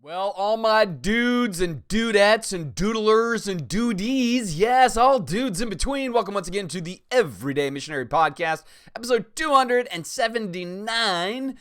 Well, all my dudes and dudettes and doodlers and dudees, yes, all dudes in between, welcome once again to the Everyday Missionary Podcast, episode 279.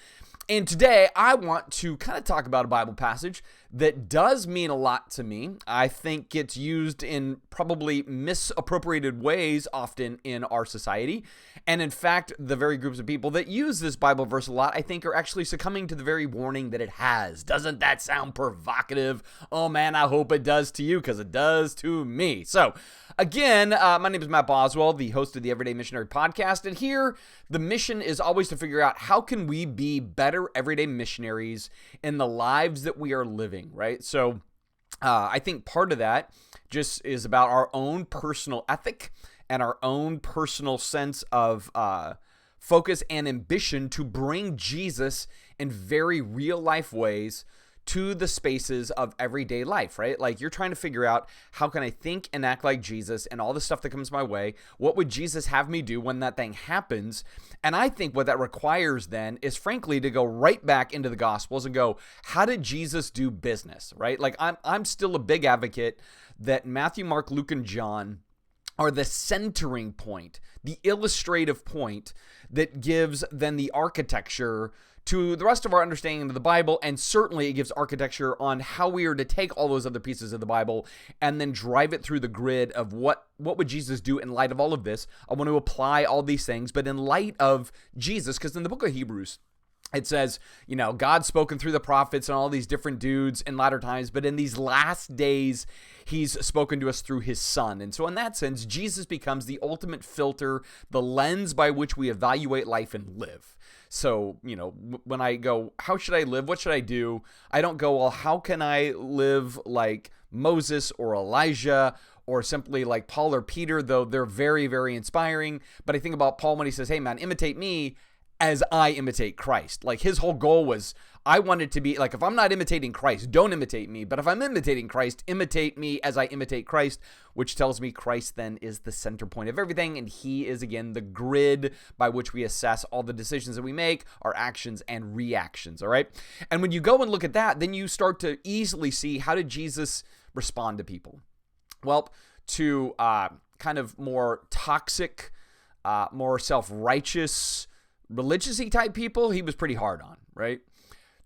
And today I want to kind of talk about a Bible passage that does mean a lot to me. I think gets used in probably misappropriated ways often in our society. And in fact, the very groups of people that use this Bible verse a lot, I think are actually succumbing to the very warning that it has. Doesn't that sound provocative? Oh man, I hope it does to you because it does to me. So again, my name is Matt Boswell, the host of the Everyday Missionary Podcast. And here, the mission is always to figure out how can we be better everyday missionaries in the lives that we are living, right? So I think part of that just is about our own personal ethic and our own personal sense of focus and ambition to bring Jesus in very real life ways to the spaces of everyday life, right? Like you're trying to figure out how can I think and act like Jesus and all the stuff that comes my way? What would Jesus have me do when that thing happens? And I think what that requires then is frankly to go right back into the Gospels and go, how did Jesus do business, right? Like I'm still a big advocate that Matthew, Mark, Luke, and John are the centering point, the illustrative point that gives then the architecture to the rest of our understanding of the Bible, and certainly it gives architecture on how we are to take all those other pieces of the Bible and then drive it through the grid of what would Jesus do in light of all of this. I want to apply all these things, but in light of Jesus, because in the book of Hebrews, it says, you know, God's spoken through the prophets and all these different dudes in latter times, but in these last days, he's spoken to us through his son. And so in that sense, Jesus becomes the ultimate filter, the lens by which we evaluate life and live. So, you know, when I go, how should I live? What should I do? I don't go, well, how can I live like Moses or Elijah or simply like Paul or Peter, though they're very, very inspiring. But I think about Paul when he says, hey, man, imitate me as I imitate Christ. Like his whole goal was, I wanted to be like, if I'm not imitating Christ, don't imitate me. But if I'm imitating Christ, imitate me as I imitate Christ, which tells me Christ then is the center point of everything. And he is, again, the grid by which we assess all the decisions that we make, our actions and reactions. All right. And when you go and look at that, then you start to easily see, how did Jesus respond to people? Well, to kind of more toxic, more self-righteous, religious-y type people, he was pretty hard on, right?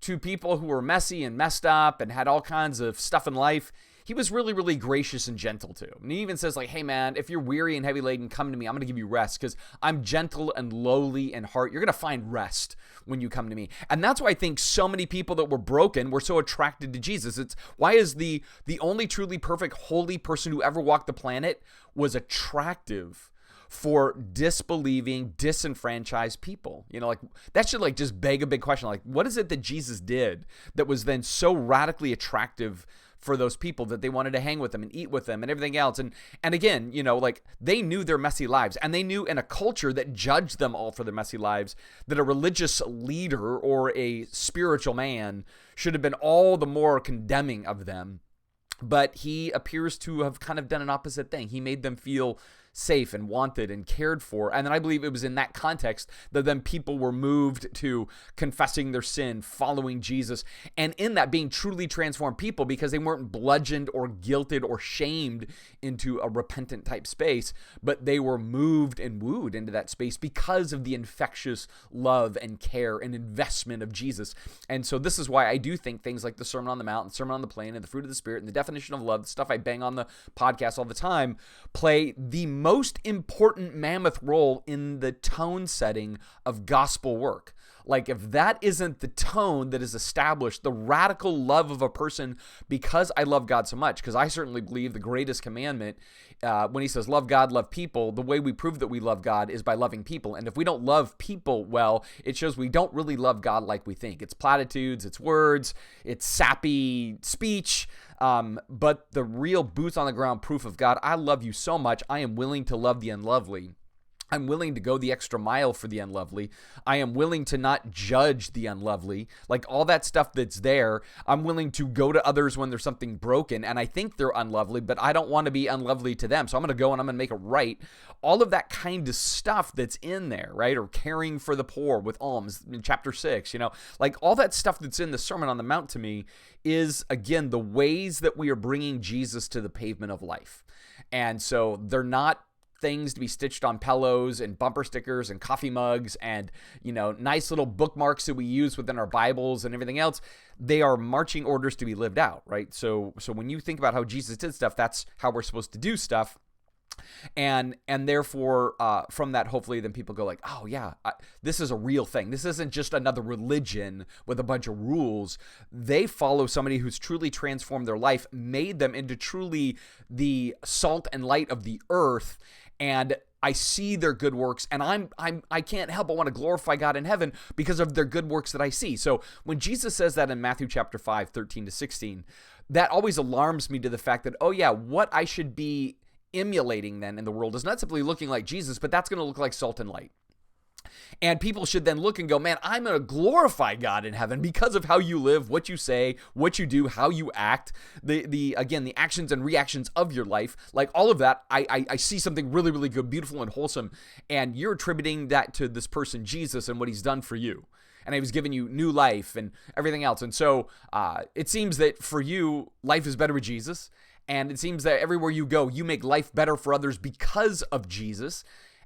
To people who were messy and messed up and had all kinds of stuff in life, he was really, really gracious and gentle to. And he even says like, hey man, if you're weary and heavy laden, come to me. I'm going to give you rest because I'm gentle and lowly in heart. You're going to find rest when you come to me. And that's why I think so many people that were broken were so attracted to Jesus. It's why is the only truly perfect, holy person who ever walked the planet was attractive for disbelieving, disenfranchised people. You know, like that should like just beg a big question. Like, what is it that Jesus did that was then so radically attractive for those people that they wanted to hang with them and eat with them and everything else? And again, you know, like they knew their messy lives, and they knew in a culture that judged them all for their messy lives that a religious leader or a spiritual man should have been all the more condemning of them. But he appears to have kind of done an opposite thing. He made them feel safe and wanted and cared for. And then I believe it was in that context that then people were moved to confessing their sin, following Jesus, and in that being truly transformed people because they weren't bludgeoned or guilted or shamed into a repentant type space, but they were moved and wooed into that space because of the infectious love and care and investment of Jesus. And so this is why I do think things like the Sermon on the Mount and Sermon on the Plain and the fruit of the Spirit and the definition of love, the stuff I bang on the podcast all the time, play the most important mammoth role in the tone setting of gospel work. Like if that isn't the tone that is established, the radical love of a person because I love God so much, because I certainly believe the greatest commandment, when he says love God, love people, the way we prove that we love God is by loving people. And if we don't love people well, it shows we don't really love God like we think. It's platitudes, it's words, it's sappy speech. But the real boots on the ground proof of God, I love you so much, I am willing to love the unlovely, I'm willing to go the extra mile for the unlovely. I am willing to not judge the unlovely. Like all that stuff that's there, I'm willing to go to others when there's something broken and I think they're unlovely, but I don't want to be unlovely to them. So I'm going to go and I'm going to make it right. All of that kind of stuff that's in there, right? Or caring for the poor with alms in chapter 6, like all that stuff that's in the Sermon on the Mount to me is, again, the ways that we are bringing Jesus to the pavement of life. And so they're not things to be stitched on pillows and bumper stickers and coffee mugs and, nice little bookmarks that we use within our Bibles and everything else. They are marching orders to be lived out, right? So when you think about how Jesus did stuff, that's how we're supposed to do stuff. And therefore, from that, hopefully, then people go like, oh, yeah, this is a real thing. This isn't just another religion with a bunch of rules. They follow somebody who's truly transformed their life, made them into truly the salt and light of the earth. And I see their good works, and I can't help but want to glorify God in heaven because of their good works that I see. So when Jesus says that in Matthew chapter 5, 13 to 16, that always alarms me to the fact that, oh, yeah, what I should be emulating then in the world is not simply looking like Jesus, but that's going to look like salt and light. And people should then look and go, man, I'm going to glorify God in heaven because of how you live, what you say, what you do, how you act, the actions and reactions of your life, like all of that. I see something really, really good, beautiful, and wholesome, and you're attributing that to this person, Jesus, and what he's done for you. And he was giving you new life and everything else. And so it seems that for you, life is better with Jesus. And it seems that everywhere you go, you make life better for others because of Jesus.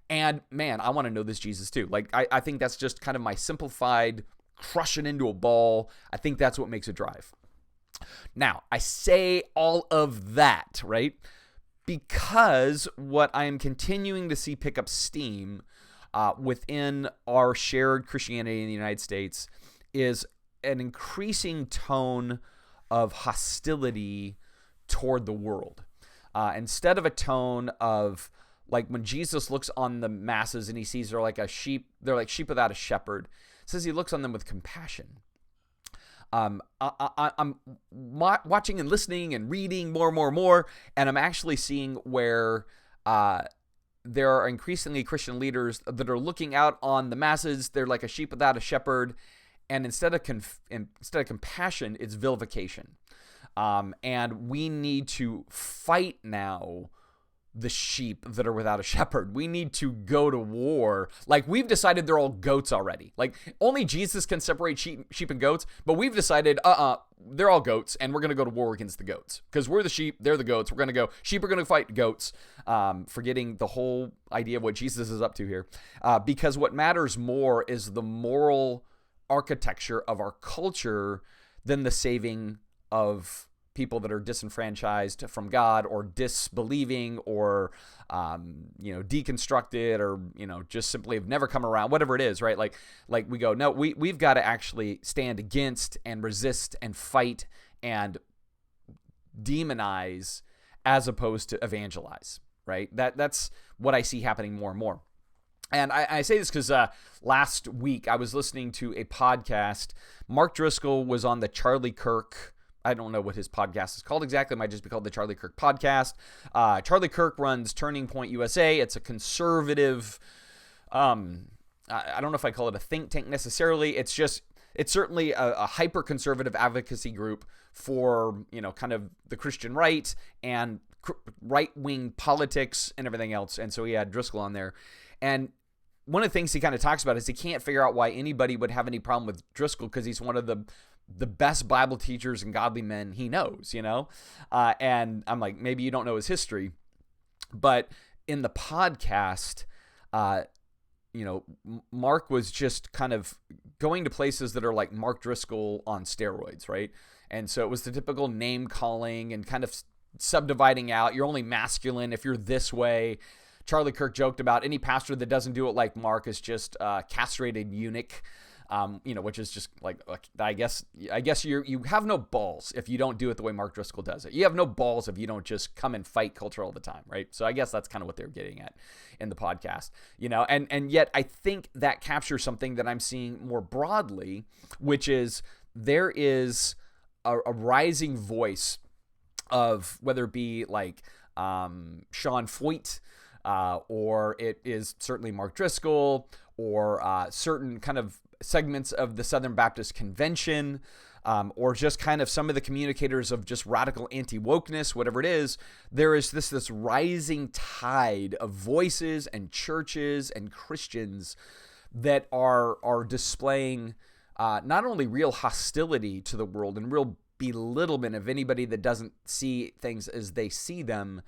And man, I want to know this Jesus too. Like, I think that's just kind of my simplified crushing into a ball. I think that's what makes it drive. Now, I say all of that, right? Because what I am continuing to see pick up steam within our shared Christianity in the United States is an increasing tone of hostility toward the world. Instead of a tone of, like, when Jesus looks on the masses and he sees they're like sheep without a shepherd, it says he looks on them with compassion. I'm watching and listening and reading more, and I'm actually seeing where there are increasingly Christian leaders that are looking out on the masses. They're like a sheep without a shepherd, and instead of compassion, it's vilification. And we need to fight now the sheep that are without a shepherd. We need to go to war. Like, we've decided they're all goats already. Like, only Jesus can separate sheep and goats, but we've decided, they're all goats, and we're going to go to war against the goats. Because we're the sheep, they're the goats. We're going to go, sheep are going to fight goats, forgetting the whole idea of what Jesus is up to here. Because what matters more is the moral architecture of our culture than the saving of people that are disenfranchised from God or disbelieving or, deconstructed or, just simply have never come around, whatever it is, right? Like we go, no, we've got to actually stand against and resist and fight and demonize as opposed to evangelize, right? That's what I see happening more and more. And I say this because last week I was listening to a podcast. Mark Driscoll was on the Charlie Kirk. I don't know what his podcast is called exactly. It might just be called the Charlie Kirk Podcast. Charlie Kirk runs Turning Point USA. It's a conservative, I don't know if I call it a think tank necessarily. It's certainly a hyper-conservative advocacy group for, kind of the Christian right and right-wing politics and everything else. And so he had Driscoll on there. And one of the things he kind of talks about is he can't figure out why anybody would have any problem with Driscoll because he's one of the best Bible teachers and godly men he knows, and I'm like, maybe you don't know his history, but in the podcast, Mark was just kind of going to places that are like Mark Driscoll on steroids, right? And so it was the typical name calling and kind of subdividing out. You're only masculine if you're this way. Charlie Kirk joked about any pastor that doesn't do it like Mark is just a castrated eunuch. Which is just like I guess you have no balls if you don't do it the way Mark Driscoll does it. You have no balls if you don't just come and fight culture all the time, right? So I guess that's kind of what they're getting at in the podcast, and yet I think that captures something that I'm seeing more broadly, which is there is a rising voice of whether it be like Sean Foyt, or it is certainly Mark Driscoll, or certain kind of segments of the Southern Baptist Convention, or just kind of some of the communicators of just radical anti-wokeness, whatever it is. There is this rising tide of voices and churches and Christians that are displaying not only real hostility to the world and real belittlement of anybody that doesn't see things as they see them,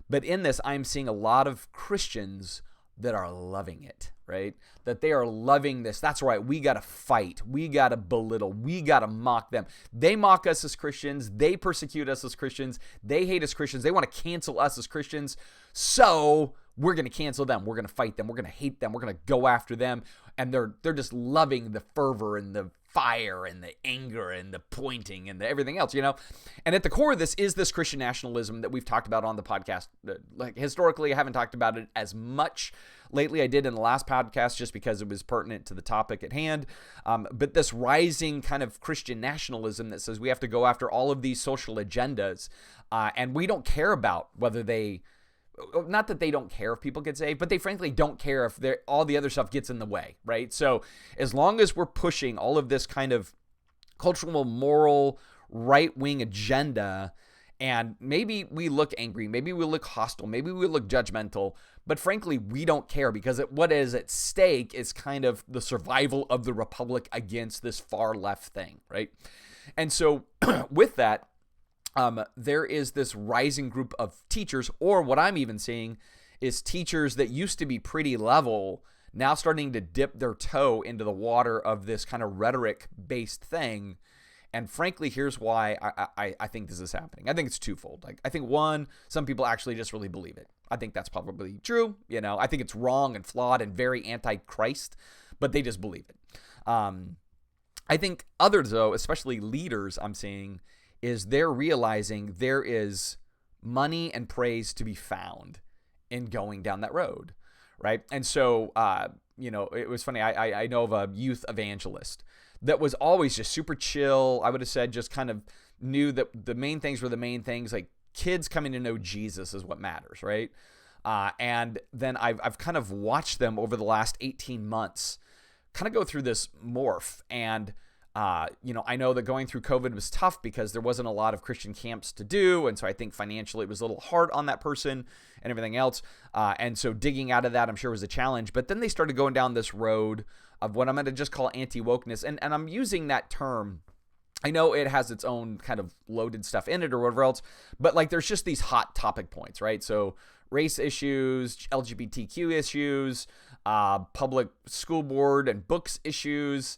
but in this, I'm seeing a lot of Christians that are loving it, right? That they are loving this. That's right. We got to fight. We got to belittle. We got to mock them. They mock us as Christians. They persecute us as Christians. They hate us Christians. They want to cancel us as Christians. So we're going to cancel them. We're going to fight them. We're going to hate them. We're going to go after them. And they're just loving the fervor and the fire and the anger and the pointing and the everything else, you know? And at the core of this is this Christian nationalism that we've talked about on the podcast. Like historically, I haven't talked about it as much lately. I did in the last podcast just because it was pertinent to the topic at hand. But this rising kind of Christian nationalism that says we have to go after all of these social agendas, and we don't care about whether they... Not that they don't care if people get saved, but they frankly don't care if all the other stuff gets in the way, right? So as long as we're pushing all of this kind of cultural, moral, right-wing agenda, and maybe we look angry, maybe we look hostile, maybe we look judgmental, but frankly, we don't care because what is at stake is kind of the survival of the republic against this far left thing, right? And so with that, there is this rising group of teachers, or what I'm even seeing is teachers that used to be pretty level, now starting to dip their toe into the water of this kind of rhetoric-based thing. And frankly, here's why I think this is happening. I think it's twofold. Like, I think one, some people actually just really believe it. I think that's probably true. You know, I think it's wrong and flawed and very anti-Christ, but they just believe it. I think others, though, especially leaders I'm seeing, is they're realizing there is money and praise to be found in going down that road, right? And so, you know, it was funny. I know of a youth evangelist that was always just super chill. I would have said just kind of knew that the main things were the main things, like kids coming to know Jesus is what matters, right? And then I've kind of watched them over the last 18 months kind of go through this morph. And you know, I know that going through COVID was tough because there wasn't a lot of Christian camps to do. And so I think financially it was a little hard on that person and everything else. And so digging out of that, I'm sure, was a challenge. But then they started going down this road of what I'm going to just call anti-wokeness. And I'm using that term. I know it has its own kind of loaded stuff in it or whatever else, but like there's just these hot topic points, right? So race issues, LGBTQ issues, public school board and books issues,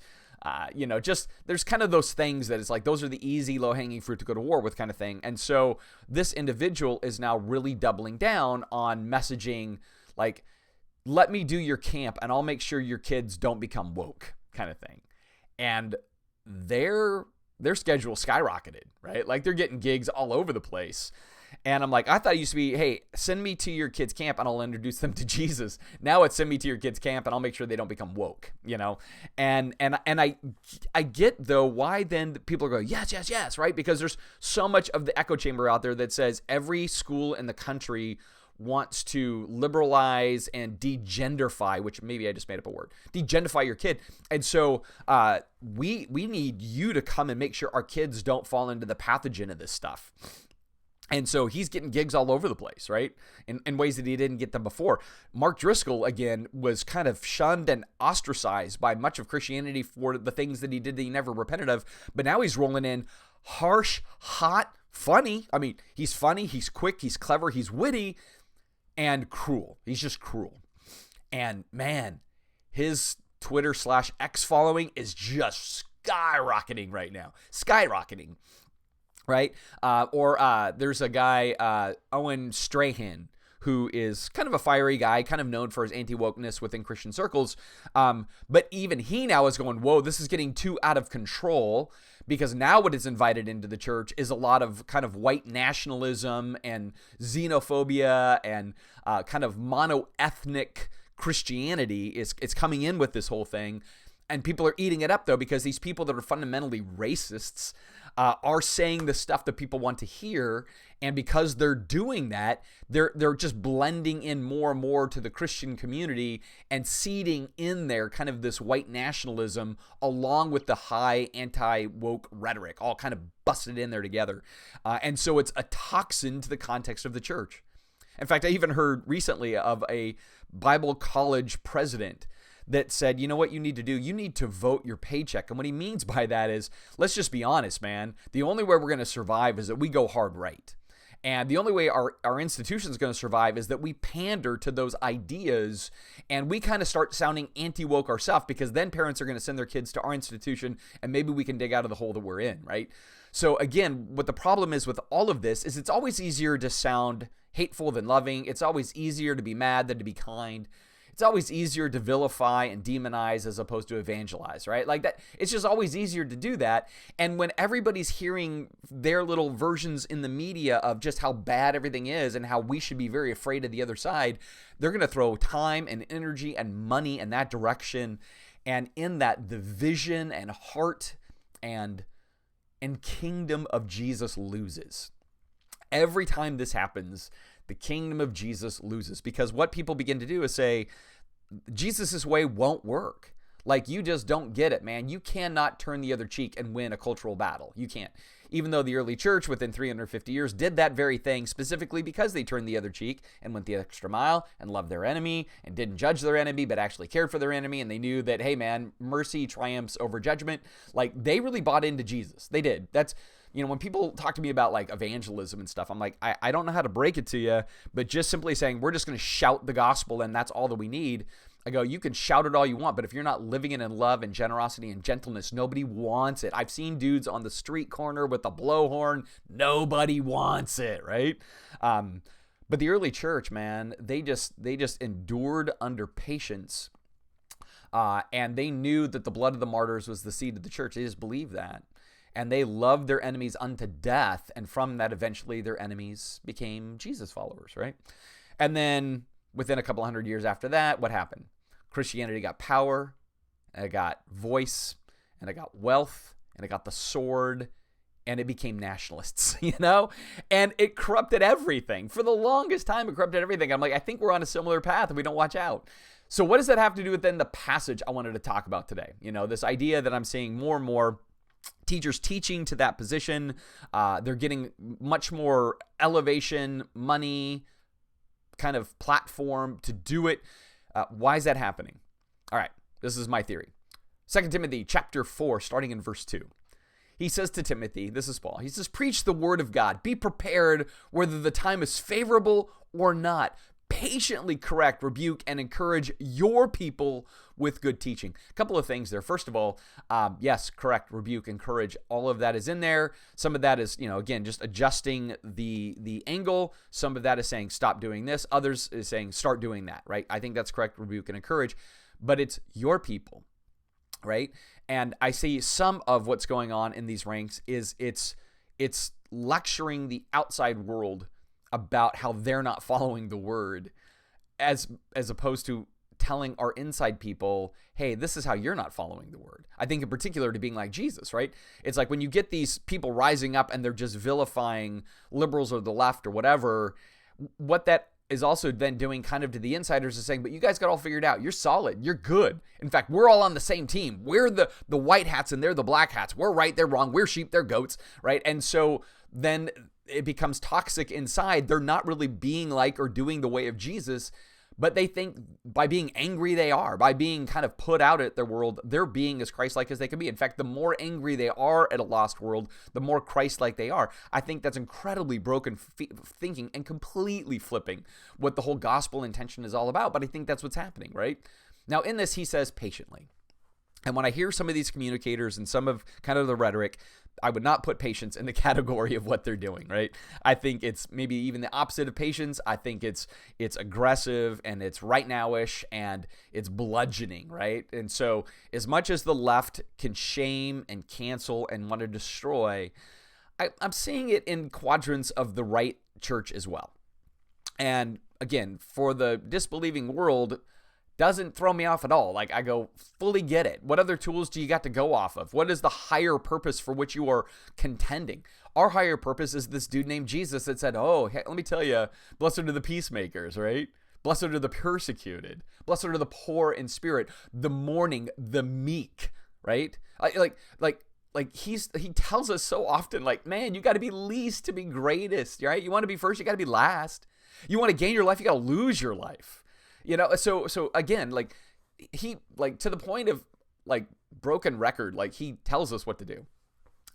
you know, just there's kind of those things that it's like those are the easy low-hanging fruit to go to war with kind of thing. And so this individual is now really doubling down on messaging like, let me do your camp and I'll make sure your kids don't become woke kind of thing. And their schedule skyrocketed, right? Like they're getting gigs all over the place. And I'm like, I thought it used to be, hey, send me to your kids' camp and I'll introduce them to Jesus. Now it's send me to your kids' camp and I'll make sure they don't become woke, you know? And I get, though, why then people are going, yes, right? Because there's so much of the echo chamber out there that says every school in the country wants to liberalize and degenderify, which maybe I just made up a word, degenderify your kid. And so we need you to come and make sure our kids don't fall into the pathogen of this stuff. And so he's getting gigs all over the place, right? In ways that he didn't get them before. Mark Driscoll, again, was kind of shunned and ostracized by much of Christianity for the things that he did that he never repented of. But now he's rolling in harsh, hot, funny. I mean, he's funny, he's quick, he's clever, he's witty, and cruel. He's just cruel. And man, his Twitter/X following is just skyrocketing right now. Skyrocketing. Right? Or there's a guy, Owen Strahan, who is kind of a fiery guy, kind of known for his anti-wokeness within Christian circles. But even he now is going, whoa, this is getting too out of control, because now what is invited into the church is a lot of kind of white nationalism and xenophobia and kind of mono-ethnic Christianity is coming in with this whole thing. And people are eating it up, though, because these people that are fundamentally racists are saying the stuff that people want to hear. And because they're doing that, they're just blending in more and more to the Christian community and seeding in there kind of this white nationalism along with the high anti-woke rhetoric, all kind of busted in there together. And so it's a toxin to the context of the church. In fact, I even heard recently of a Bible college president that said, you know what you need to do? You need to vote your paycheck. And what he means by that is, let's just be honest, man. The only way we're going to survive is that we go hard right. And the only way our institution is going to survive is that we pander to those ideas and we kind of start sounding anti-woke ourselves, because then parents are going to send their kids to our institution and maybe we can dig out of the hole that we're in, right? So again, what the problem is with all of this is it's always easier to sound hateful than loving. It's always easier to be mad than to be kind. It's always easier to vilify and demonize as opposed to evangelize, right? Like that, it's just always easier to do that. And when everybody's hearing their little versions in the media of just how bad everything is and how we should be very afraid of the other side, they're going to throw time and energy and money in that direction. And in that, the vision and heart and kingdom of Jesus loses. Every time this happens, the kingdom of Jesus loses, because what people begin to do is say, Jesus' way won't work. Like, you just don't get it, man. You cannot turn the other cheek and win a cultural battle. You can't. Even though the early church within 350 years did that very thing specifically because they turned the other cheek and went the extra mile and loved their enemy and didn't judge their enemy, but actually cared for their enemy. And they knew that, hey, man, mercy triumphs over judgment. Like, they really bought into Jesus. They did. That's, you know, when people talk to me about like evangelism and stuff, I'm like, I don't know how to break it to you, but just simply saying we're just going to shout the gospel and that's all that we need. I go, you can shout it all you want, but if you're not living it in love and generosity and gentleness, nobody wants it. I've seen dudes on the street corner with a blowhorn. Nobody wants it, right? But the early church, man, they just endured under patience, and they knew that the blood of the martyrs was the seed of the church. They just believed that. And they loved their enemies unto death. And from that, eventually, their enemies became Jesus followers, right? And then within a couple hundred years after that, what happened? Christianity got power, and it got voice, and it got wealth, and it got the sword, and it became nationalists, you know? And it corrupted everything. For the longest time, it corrupted everything. I'm like, I think we're on a similar path if we don't watch out. So what does that have to do with then the passage I wanted to talk about today? You know, this idea that I'm seeing more and more teachers teaching to that position. They're getting much more elevation, money, kind of platform to do it. Why is that happening? All right, this is my theory. 2 Timothy chapter 4, starting in verse 2. He says to Timothy, this is Paul, he says, preach the word of God. Be prepared whether the time is favorable or not. Patiently correct, rebuke, and encourage your people with good teaching. A couple of things there. First of all, yes, correct, rebuke, encourage. All of that is in there. Some of that is, you know, again, just adjusting the angle. Some of that is saying stop doing this. Others is saying start doing that, right? I think that's correct, rebuke, and encourage. But it's your people, right? And I see some of what's going on in these ranks is it's lecturing the outside world about how they're not following the word, as opposed to telling our inside people, hey, this is how you're not following the word. I think in particular to being like Jesus, right? It's like when you get these people rising up and they're just vilifying liberals or the left or whatever, what that is also then doing kind of to the insiders is saying, but you guys got all figured out. You're solid. You're good. In fact, we're all on the same team. We're the white hats and they're the black hats. We're right, they're wrong. We're sheep, they're goats, right? And so then it becomes toxic inside. They're not really being like or doing the way of Jesus, but they think by being angry they are, by being kind of put out at their world, they're being as Christ-like as they can be. In fact, the more angry they are at a lost world, the more Christ-like they are. I think that's incredibly broken thinking and completely flipping what the whole gospel intention is all about, but I think that's what's happening, right? Now in this, he says patiently. And when I hear some of these communicators and some of kind of the rhetoric, I would not put patience in the category of what they're doing, right? I think it's maybe even the opposite of patience. I think it's aggressive and it's right now-ish and it's bludgeoning, right? And so as much as the left can shame and cancel and want to destroy, I'm seeing it in quadrants of the right church as well. And again, for the disbelieving world, doesn't throw me off at all. Like, I go, fully get it. What other tools do you got to go off of? What is the higher purpose for which you are contending? Our higher purpose is this dude named Jesus that said, oh, hey, let me tell you, blessed are the peacemakers, right? Blessed are the persecuted. Blessed are the poor in spirit, the mourning, the meek, right? He tells us so often, like, man, you got to be least to be greatest, right? You want to be first, you got to be last. You want to gain your life, you got to lose your life. So again, like, he, like, to the point of, like, broken record, like, he tells us what to do.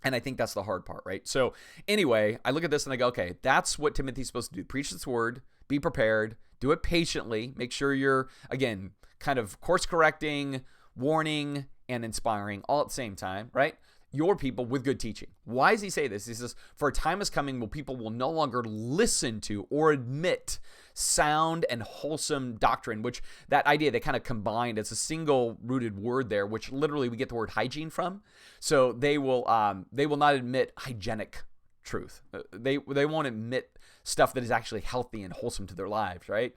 And I think that's the hard part, right? So anyway, I look at this and I go, okay, that's what Timothy's supposed to do. Preach this word, be prepared, do it patiently, make sure you're, again, kind of course correcting, warning, and inspiring all at the same time, right? Your people with good teaching. Why does he say this? He says, for a time is coming when people will no longer listen to or admit sound and wholesome doctrine, which that idea they kind of combined. It's a single rooted word there, which literally we get the word hygiene from. So they will not admit hygienic truth. They won't admit stuff that is actually healthy and wholesome to their lives, right?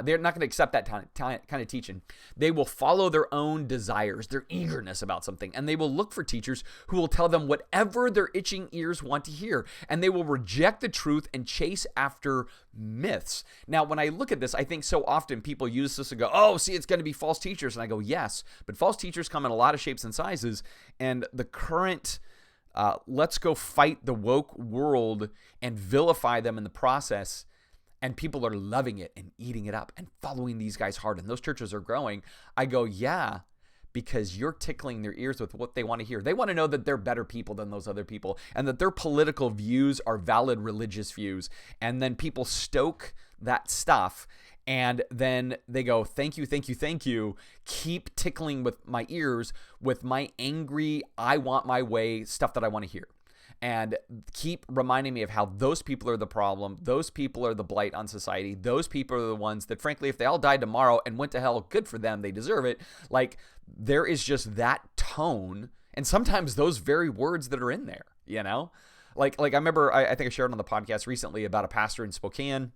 They're not going to accept that kind of teaching. They will follow their own desires, their eagerness about something, and they will look for teachers who will tell them whatever their itching ears want to hear, and they will reject the truth and chase after myths. Now, when I look at this, I think so often people use this and go, oh, see, it's going to be false teachers. And I go, yes, but false teachers come in a lot of shapes and sizes, and the current let's go fight the woke world and vilify them in the process. And people are loving it and eating it up and following these guys hard. And those churches are growing. I go, yeah, because you're tickling their ears with what they want to hear. They want to know that they're better people than those other people and that their political views are valid religious views. And then people stoke that stuff. And then they go, thank you, thank you, thank you. Keep tickling with my ears with my angry, I want my way stuff that I want to hear. And keep reminding me of how those people are the problem. Those people are the blight on society. Those people are the ones that, frankly, if they all died tomorrow and went to hell, good for them. They deserve it. Like, there is just that tone. And sometimes those very words that are in there, you know? Like I remember, I think I shared on the podcast recently about a pastor in Spokane.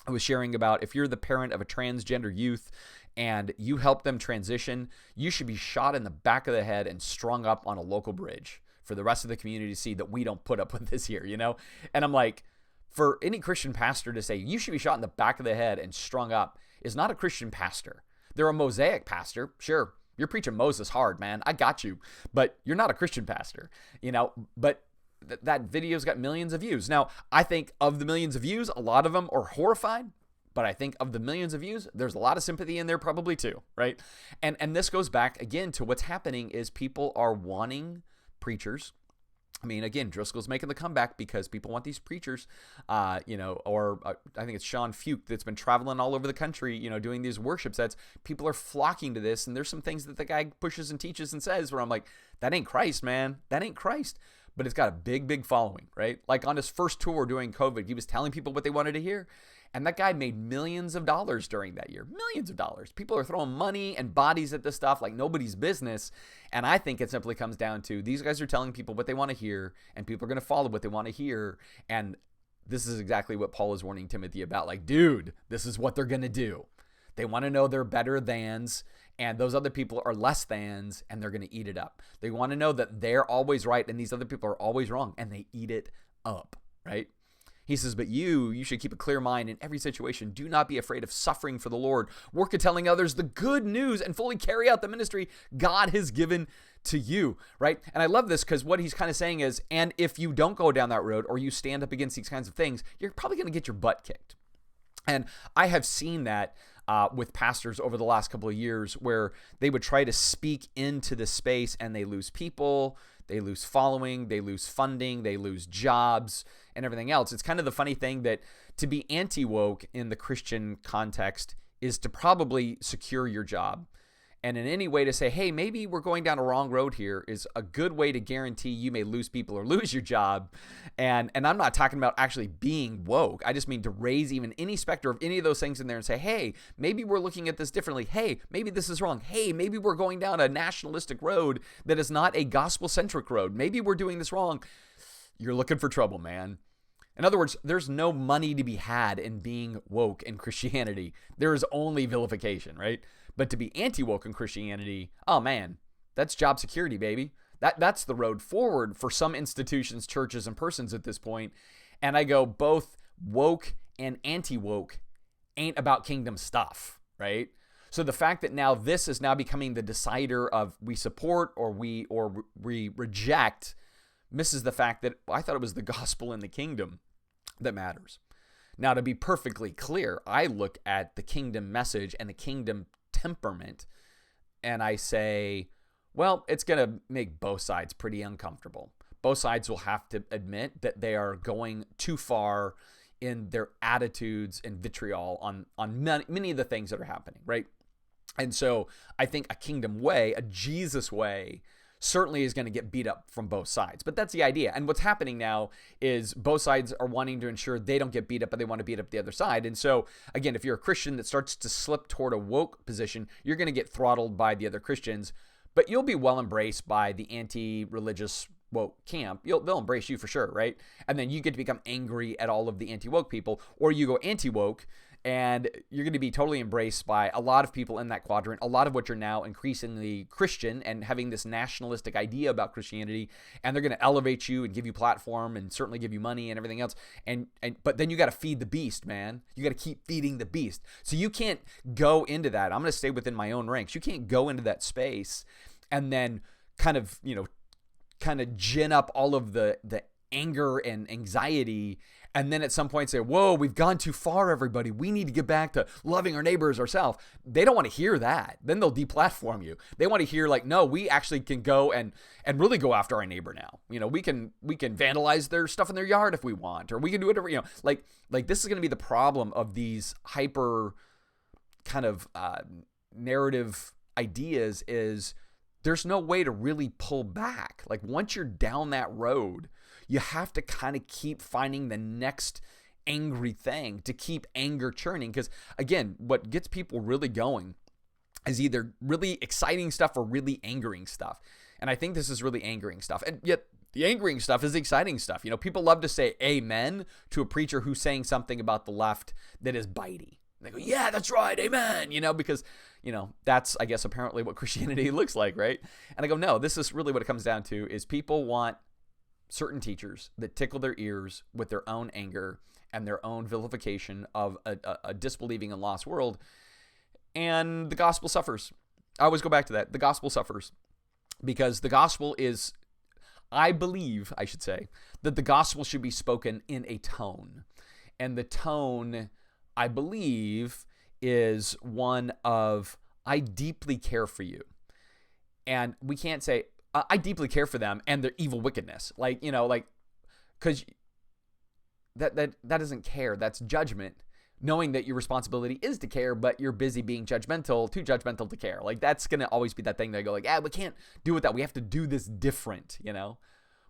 I was sharing about if you're the parent of a transgender youth and you help them transition, you should be shot in the back of the head and strung up on a local bridge for the rest of the community to see that we don't put up with this here, you know? And I'm like, for any Christian pastor to say you should be shot in the back of the head and strung up is not a Christian pastor. They're a Mosaic pastor, sure. You're preaching Moses hard, man. I got you. But you're not a Christian pastor, you know? But that video's got millions of views. Now, I think of the millions of views, a lot of them are horrified, but I think of the millions of views, there's a lot of sympathy in there probably too, right? And this goes back again to what's happening is people are wanting preachers. I mean, again, Driscoll's making the comeback because people want these preachers, I think it's Sean Fuke that's been traveling all over the country, you know, doing these worship sets. People are flocking to this, and there's some things that the guy pushes and teaches and says where I'm like, that ain't Christ, man. That ain't Christ. But it's got a big, big following, right? Like on his first tour during COVID, he was telling people what they wanted to hear. And that guy made millions of dollars during that year. Millions of dollars. People are throwing money and bodies at this stuff like nobody's business. And I think it simply comes down to these guys are telling people what they want to hear, and people are going to follow what they want to hear. And this is exactly what Paul is warning Timothy about. Like, dude, this is what they're going to do. They want to know they're better thans, and those other people are less thans, and they're going to eat it up. They want to know that they're always right, and these other people are always wrong, and they eat it up, right? He says, but you should keep a clear mind in every situation. Do not be afraid of suffering for the Lord. Work at telling others the good news and fully carry out the ministry God has given to you, right? And I love this because what he's kind of saying is, and if you don't go down that road or you stand up against these kinds of things, you're probably going to get your butt kicked. And I have seen that with pastors over the last couple of years where they would try to speak into this space and they lose people, they lose following, they lose funding, they lose jobs and everything else. It's kind of the funny thing that to be anti-woke in the Christian context is to probably secure your job. And in any way to say, hey, maybe we're going down a wrong road here is a good way to guarantee you may lose people or lose your job. And I'm not talking about actually being woke. I just mean to raise even any specter of any of those things in there and say, hey, maybe we're looking at this differently. Hey, maybe this is wrong. Hey, maybe we're going down a nationalistic road that is not a gospel-centric road. Maybe we're doing this wrong. You're looking for trouble, man. In other words, there's no money to be had in being woke in Christianity. There is only vilification, right? But to be anti-woke in Christianity, oh man, that's job security, baby. That's the road forward for some institutions, churches, and persons at this point. And I go, both woke and anti-woke ain't about kingdom stuff, right? So the fact that now this is now becoming the decider of we support or we reject misses the fact that I thought it was the gospel and the kingdom that matters. Now, to be perfectly clear, I look at the kingdom message and the kingdom temperament and I say, well, it's going to make both sides pretty uncomfortable. Both sides will have to admit that they are going too far in their attitudes and vitriol on many of the things that are happening, right? And so I think a kingdom way, a Jesus way, certainly is going to get beat up from both sides. But that's the idea. And what's happening now is both sides are wanting to ensure they don't get beat up, but they want to beat up the other side. And so, again, if you're a Christian that starts to slip toward a woke position, you're going to get throttled by the other Christians, but you'll be well embraced by the anti-religious woke camp. They'll embrace you for sure, right? And then you get to become angry at all of the anti-woke people, or you go anti-woke, and you're going to be totally embraced by a lot of people in that quadrant, a lot of which are now increasingly Christian and having this nationalistic idea about Christianity, and they're going to elevate you and give you platform and certainly give you money and everything else. But then you got to feed the beast, man. You got to keep feeding the beast. So you can't go into that. I'm going to stay within my own ranks. You can't go into that space and then kind of gin up all of the anger and anxiety, and then at some point say, whoa, we've gone too far, everybody. We need to get back to loving our neighbors ourselves. They don't want to hear that. Then they'll deplatform you. They want to hear like, no, we actually can go and really go after our neighbor now. We can vandalize their stuff in their yard if we want, or we can do whatever, like this is going to be the problem of these hyper kind of narrative ideas is there's no way to really pull back. Like once you're down that road, you have to kind of keep finding the next angry thing to keep anger churning. Because again, what gets people really going is either really exciting stuff or really angering stuff. And I think this is really angering stuff. And yet the angering stuff is the exciting stuff. People love to say amen to a preacher who's saying something about the left that is bitey. They go, yeah, that's right, amen, because, that's, I guess, apparently what Christianity looks like, right? And I go, no, this is really what it comes down to is people want certain teachers that tickle their ears with their own anger and their own vilification of a disbelieving and lost world, and the gospel suffers. I always go back to that. The gospel suffers because the gospel is, I believe, I should say, that the gospel should be spoken in a tone, and the tone, I believe, is one of, I deeply care for you. And we can't say, I deeply care for them and their evil wickedness. Because that doesn't care. That's judgment. Knowing that your responsibility is to care, but you're busy being too judgmental to care. Like, that's going to always be that thing that I go like, we can't do it that. We have to do this different,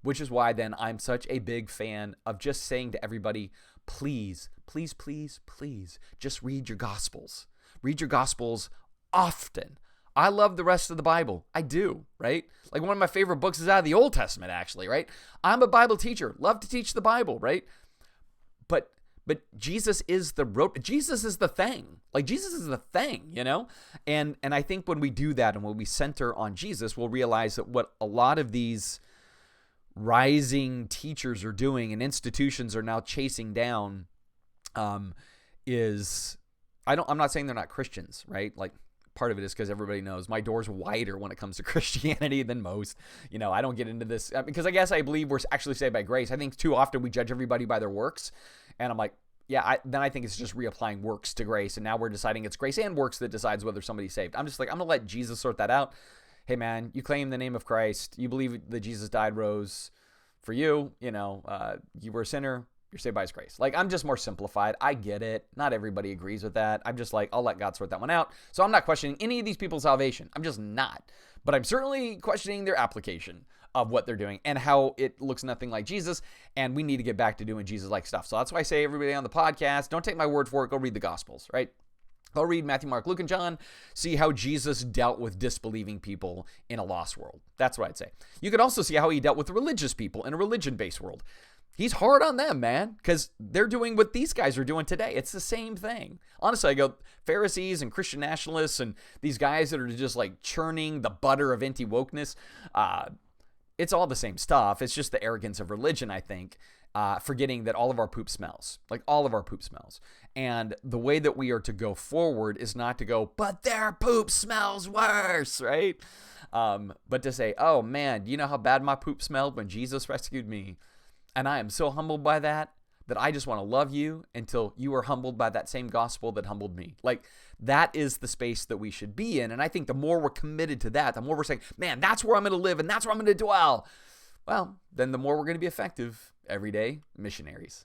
Which is why then I'm such a big fan of just saying to everybody, please, please, please, please, just read your Gospels. Read your Gospels often. I love the rest of the Bible. I do, right? Like one of my favorite books is out of the Old Testament, actually, right? I'm a Bible teacher. Love to teach the Bible, right? But Jesus is Jesus is the thing. Like Jesus is the thing, And I think when we do that and when we center on Jesus, we'll realize that what a lot of these rising teachers are doing and institutions are now chasing down is I'm not saying they're not Christians, right? Like part of it is because everybody knows my door's wider when it comes to Christianity than most. I don't get into this because I guess I believe we're actually saved by grace. I think too often we judge everybody by their works, and I'm like, then I think it's just reapplying works to grace, and now we're deciding it's grace and works that decides whether somebody's saved. I'm just like, I'm gonna let Jesus sort that out. Hey man, you claim the name of Christ, you believe that Jesus died, rose for you, you were a sinner, you're saved by his grace. Like, I'm just more simplified. I get it. Not everybody agrees with that. I'm just like, I'll let God sort that one out. So I'm not questioning any of these people's salvation. I'm just not. But I'm certainly questioning their application of what they're doing and how it looks nothing like Jesus, and we need to get back to doing Jesus-like stuff. So that's why I say, everybody on the podcast, don't take my word for it. Go read the Gospels, right? Go read Matthew, Mark, Luke, and John. See how Jesus dealt with disbelieving people in a lost world. That's what I'd say. You could also see how he dealt with religious people in a religion-based world. He's hard on them, man, because they're doing what these guys are doing today. It's the same thing. Honestly, I go, Pharisees and Christian nationalists and these guys that are just like churning the butter of anti-wokeness, it's all the same stuff. It's just the arrogance of religion, I think, forgetting that all of our poop smells. Like, all of our poop smells. And the way that we are to go forward is not to go, but their poop smells worse, right? But to say, oh man, you know how bad my poop smelled when Jesus rescued me? And I am so humbled by that I just want to love you until you are humbled by that same gospel that humbled me. Like, that is the space that we should be in. And I think the more we're committed to that, the more we're saying, man, that's where I'm going to live and that's where I'm going to dwell. Well, then the more we're going to be effective everyday missionaries.